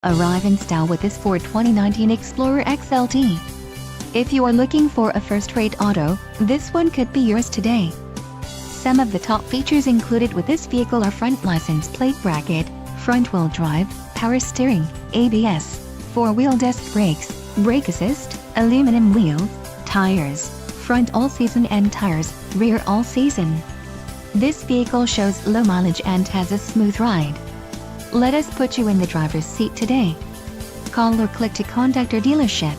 Arrive in style with this Ford 2019 Explorer XLT. If you are looking for a first-rate auto, this one could be yours today. Some of the top features included with this vehicle are front license plate bracket, front-wheel drive, power steering, ABS, four-wheel disc brakes, brake assist, aluminum wheels, tires, front all-season and tires, rear all-season. This vehicle shows low mileage and has a smooth ride. Let us put you in the driver's seat today. Call or click to contact our dealership.